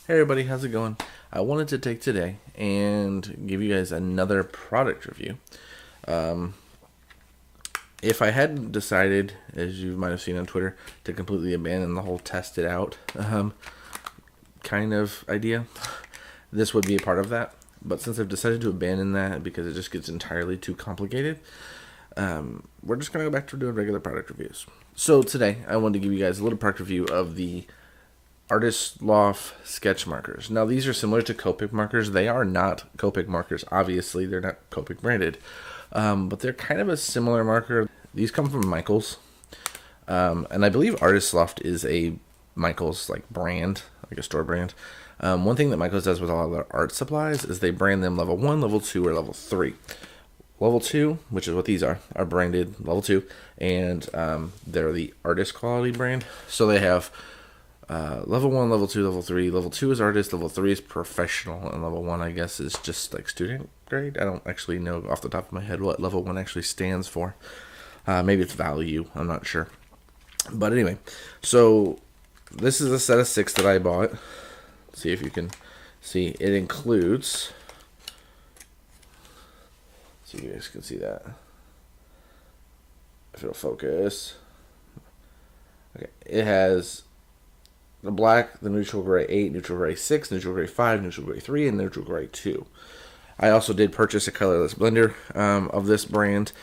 Hey everybody, how's it going? I wanted to take today and give you guys another product review. If I hadn't decided, as you might have seen on Twitter, to completely abandon the whole test it out kind of idea, this would be a part of that. But since I've decided to abandon that because it just gets entirely too complicated, we're just going to go back to doing regular product reviews. So today, I wanted to give you guys a little product review of the Artist Loft sketch markers. Now these are similar to Copic markers. They are not Copic markers. Obviously, they're not Copic branded, but they're kind of a similar marker. These come from Michaels, and I believe Artist Loft is a Michaels like brand, like a store brand. One thing that Michaels does with all of their art supplies is they brand them level 1, level 2, or level 3. Level 2, which is what these are branded level 2, and they're the artist quality brand. So they have level 1, level 2, level 3. Level 2 is artist, level 3 is professional, and level 1, I guess, is just like student grade. I don't actually know off the top of my head what level 1 actually stands for. Maybe it's value, I'm not sure. But anyway, so this is a set of 6 that I bought. Let's see if you can see. It includes, so you guys can see that. If it'll focus. Okay, it has the black, the neutral gray 8, neutral gray 6, neutral gray 5, neutral gray 3, and neutral gray 2. I also did purchase a colorless blender of this brand,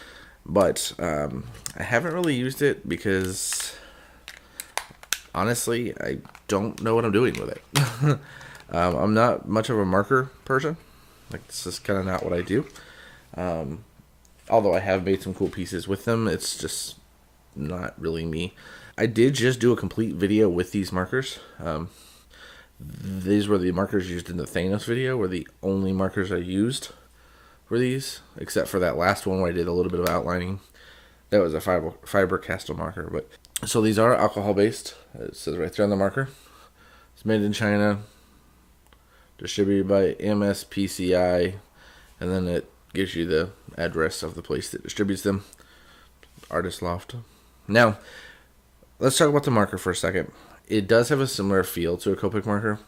but I haven't really used it because, honestly, I don't know what I'm doing with it. I'm not much of a marker person. Like, it's just kind of not what I do. Although I have made some cool pieces with them, it's just not really me. I did just do a complete video with these markers. These were the markers used in the Thanos video, were the only markers I used for these, except for that last one where I did a little bit of outlining. That was a Faber-Castell marker. But so these are alcohol based. It says right there on the marker. It's made in China, distributed by MSPCI, and then it gives you the address of the place that distributes them. Artist Loft. Now, let's talk about the marker for a second. It does have a similar feel to a Copic marker.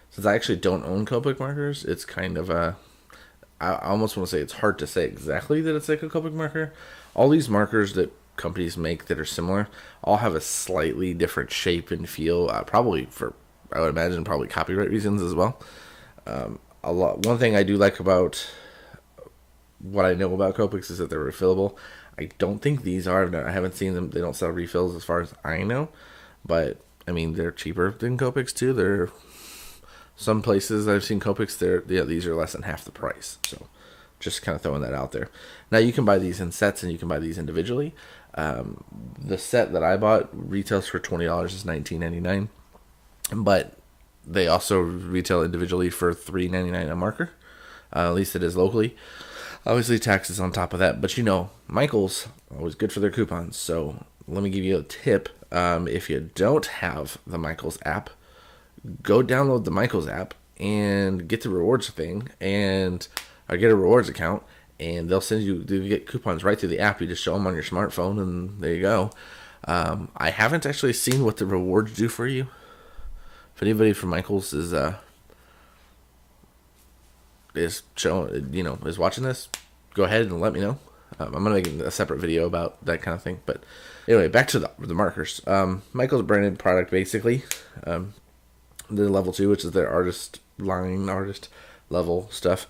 Since I actually don't own Copic markers, it's kind of a, I almost want to say it's hard to say exactly that it's like a Copic marker. All these markers that companies make that are similar all have a slightly different shape and feel, probably for, I would imagine, probably copyright reasons as well. One thing I do like about what I know about Copics is that they're refillable. I don't think these are. I haven't seen them. They don't sell refills as far as I know. But, I mean, they're cheaper than Copics, too. They're some places I've seen Copics, these are less than half the price. So, just kind of throwing that out there. Now, you can buy these in sets and you can buy these individually. The set that I bought retails for $20, is $19.99. But they also retail individually for $3.99 a marker. At least it is locally. Obviously, taxes on top of that. But, you know, Michaels, always good for their coupons. So, let me give you a tip. If you don't have the Michaels app, go download the Michaels app and get the rewards thing and get a rewards account, and they'll send you get coupons right through the app. You just show them on your smartphone, and there you go. I haven't actually seen what the rewards do for you. If anybody from Michaels is watching this, go ahead and let me know. I'm gonna make a separate video about that kind of thing. But anyway, back to the markers. Michaels branded product basically. The level 2, which is their artist level stuff.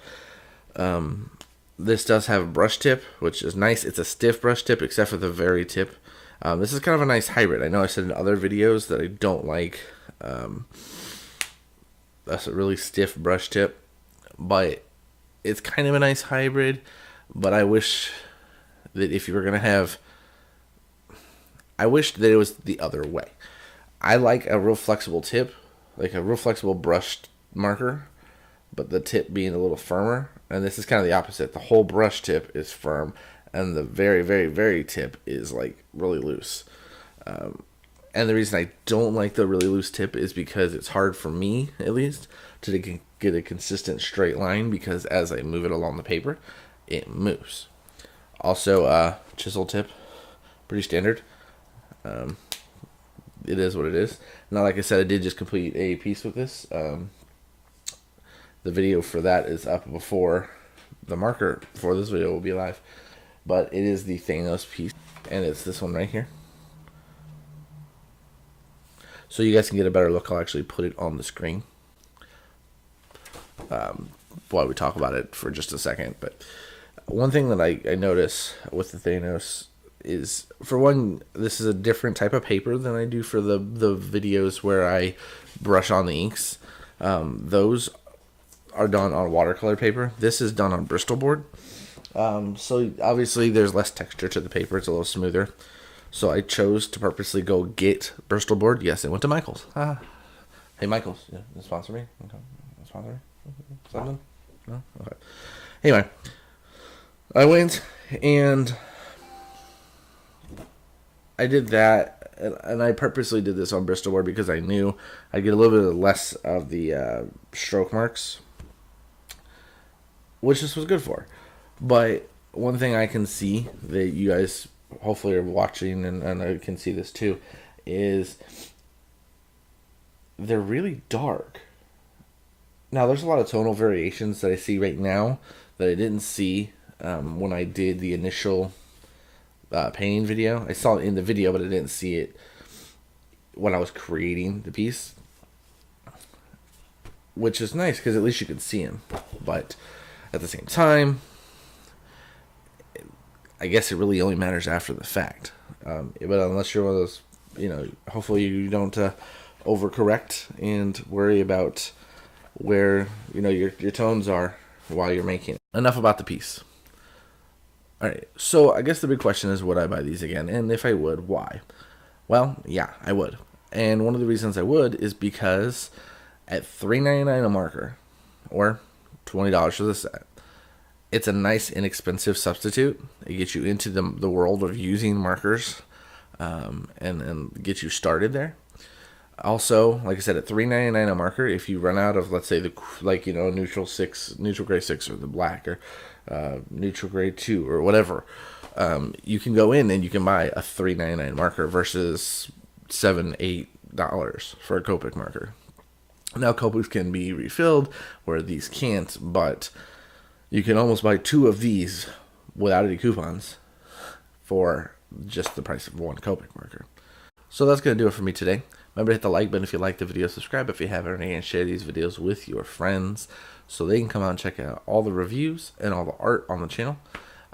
This does have a brush tip, which is nice. It's a stiff brush tip, except for the very tip. This is kind of a nice hybrid. I know I said in other videos that I don't like that's a really stiff brush tip, but it's kind of a nice hybrid. But I wish that if you were gonna have, I wish that it was the other way. I like a real flexible tip, like a real flexible brushed marker, but the tip being a little firmer. And this is kind of the opposite. The whole brush tip is firm, and the very, very, very tip is like really loose. And the reason I don't like the really loose tip is because it's hard for me, at least, to get a consistent straight line, because as I move it along the paper, it moves. Also, chisel tip, pretty standard. it is what it is. Now, like I said, I did just complete a piece with this. The video for that is up before the marker for this video will be live. But it is the Thanos piece, and it's this one right here. So you guys can get a better look, I'll actually put it on the screen while we talk about it for just a second. But one thing that I notice with the Thanos is, for one, this is a different type of paper than I do for the videos where I brush on the inks. Those are done on watercolor paper. This is done on Bristol board. So obviously there's less texture to the paper. It's a little smoother. So I chose to purposely go get Bristol board. Yes, I went to Michael's. Hey, Michael's, yeah, sponsor me. Okay. Sponsor me. Something? No. Okay. Anyway, I went and I did that, and I purposely did this on Bristol board because I knew I'd get a little bit less of the stroke marks, which this was good for. But one thing I can see that you guys hopefully are watching, and I can see this too, is they're really dark. Now, there's a lot of tonal variations that I see right now that I didn't see when I did the initial painting video. I saw it in the video, but I didn't see it when I was creating the piece, which is nice because at least you can see them. But at the same time, I guess it really only matters after the fact. But unless you're one of those, hopefully you don't overcorrect and worry about where your tones are while you're making it. Enough about the piece. All right, so I guess the big question is, would I buy these again? And if I would, why? Well, yeah, I would. And one of the reasons I would is because at $3.99 a marker, or $20 for the set, it's a nice, inexpensive substitute. It gets you into the world of using markers, and get you started there. Also, like I said, at $3.99 a marker, if you run out of, let's say, neutral gray 6, or the black, or neutral gray 2, or whatever, you can go in and you can buy a $3.99 marker versus $7-8 for a Copic marker. Now, Copics can be refilled where these can't, but you can almost buy 2 of these without any coupons for just the price of one Copic marker. So that's going to do it for me today. Remember to hit the like button if you like the video, subscribe if you haven't already, and share these videos with your friends so they can come out and check out all the reviews and all the art on the channel.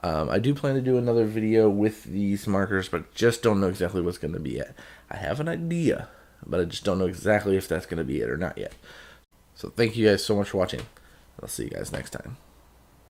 I do plan to do another video with these markers, but just don't know exactly what's going to be it. I have an idea, but I just don't know exactly if that's going to be it or not yet. So thank you guys so much for watching. I'll see you guys next time.